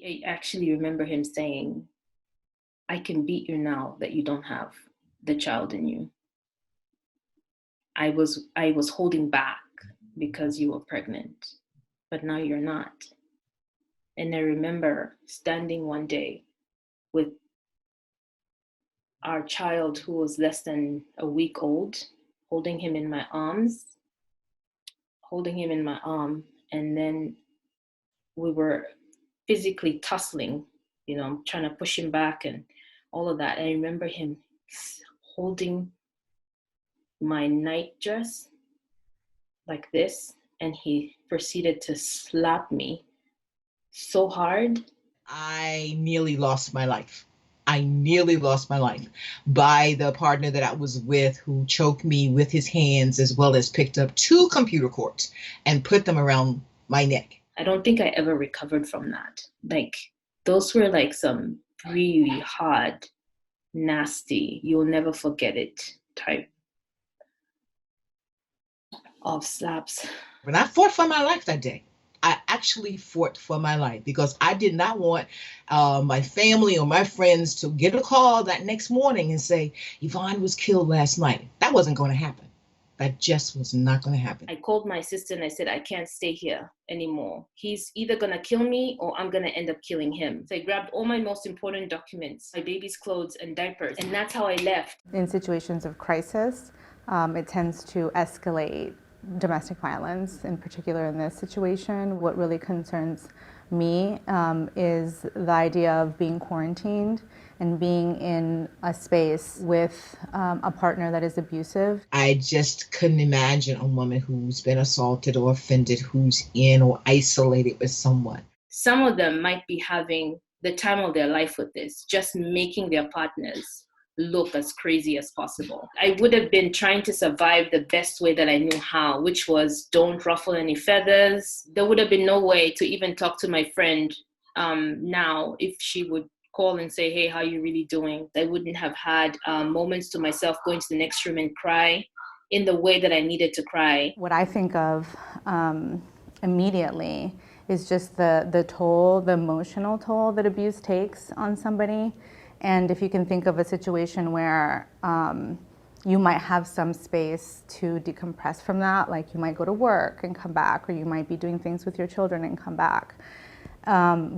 I actually remember him saying, I can beat you now that you don't have the child in you. I was holding back because you were pregnant, but now you're not. And I remember standing one day with our child who was less than a week old, holding him in my arms, holding him in my arm, and then we were physically tussling, trying to push him back and all of that. I remember him holding my night dress like this, and he proceeded to slap me so hard. I nearly lost my life. I nearly lost my life by the partner that I was with who choked me with his hands as well as picked up two computer cords and put them around my neck. I don't think I ever recovered from that. Like, those were like some really hard, nasty, you'll never forget it type of slaps. When I fought for my life that day, I actually fought for my life because I did not want my family or my friends to get a call that next morning and say, Yvonne was killed last night. That wasn't going to happen. That just was not going to happen. I called my sister and I said, I can't stay here anymore. He's either going to kill me or I'm going to end up killing him. So I grabbed all my most important documents, my baby's clothes and diapers, and that's how I left. In situations of crisis, it tends to escalate domestic violence, in particular in this situation. What really concerns me is the idea of being quarantined and being in a space with a partner that is abusive. I just couldn't imagine a woman who's been assaulted or offended, who's in or isolated with someone. Some of them might be having the time of their life with this, just making their partners look as crazy as possible. I would have been trying to survive the best way that I knew how, which was don't ruffle any feathers. There would have been no way to even talk to my friend now if she would call and say, hey, how are you really doing? I wouldn't have had moments to myself going to the next room and cry in the way that I needed to cry. What I think of immediately is just the toll, the emotional toll that abuse takes on somebody. And if you can think of a situation where you might have some space to decompress from that, like you might go to work and come back, or you might be doing things with your children and come back,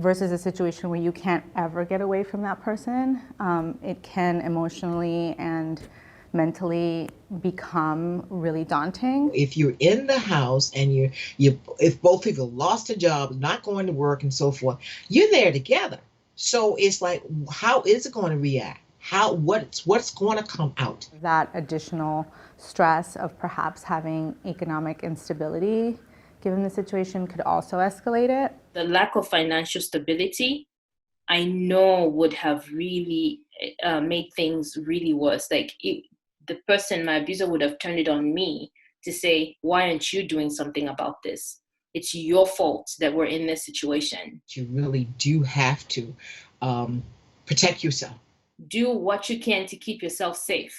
versus a situation where you can't ever get away from that person, it can emotionally and mentally become really daunting. If you're in the house and if both people lost a job, not going to work and so forth, you're there together. So it's like, how is it going to react? What's going to come out? That additional stress of perhaps having economic instability, given the situation, could also escalate it. The lack of financial stability, I know, would have really made things really worse. Like, the person, my abuser, would have turned it on me to say, why aren't you doing something about this? It's your fault that we're in this situation. You really do have to protect yourself. Do what you can to keep yourself safe.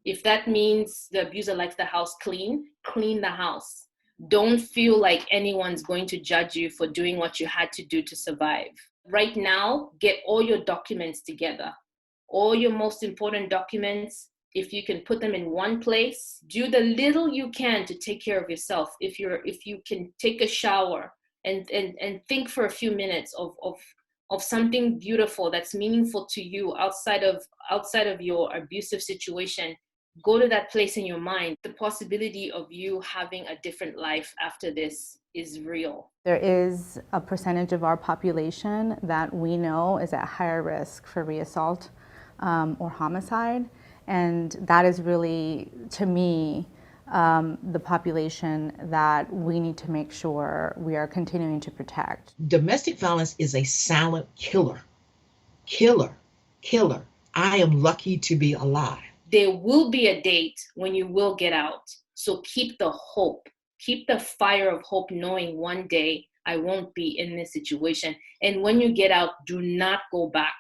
If that means the abuser likes the house clean, clean the house. Don't feel like anyone's going to judge you for doing what you had to do to survive. Right now, get all your documents together. All your most important documents. If you can put them in one place, do the little you can to take care of yourself. If you can take a shower and think for a few minutes of something beautiful that's meaningful to you outside of your abusive situation, go to that place in your mind. The possibility of you having a different life after this is real. There is a percentage of our population that we know is at higher risk for reassault or homicide. And that is really, to me, the population that we need to make sure we are continuing to protect. Domestic violence is a silent killer. Killer. I am lucky to be alive. There will be a date when you will get out. So keep the hope. Keep the fire of hope, knowing one day I won't be in this situation. And when you get out, do not go back.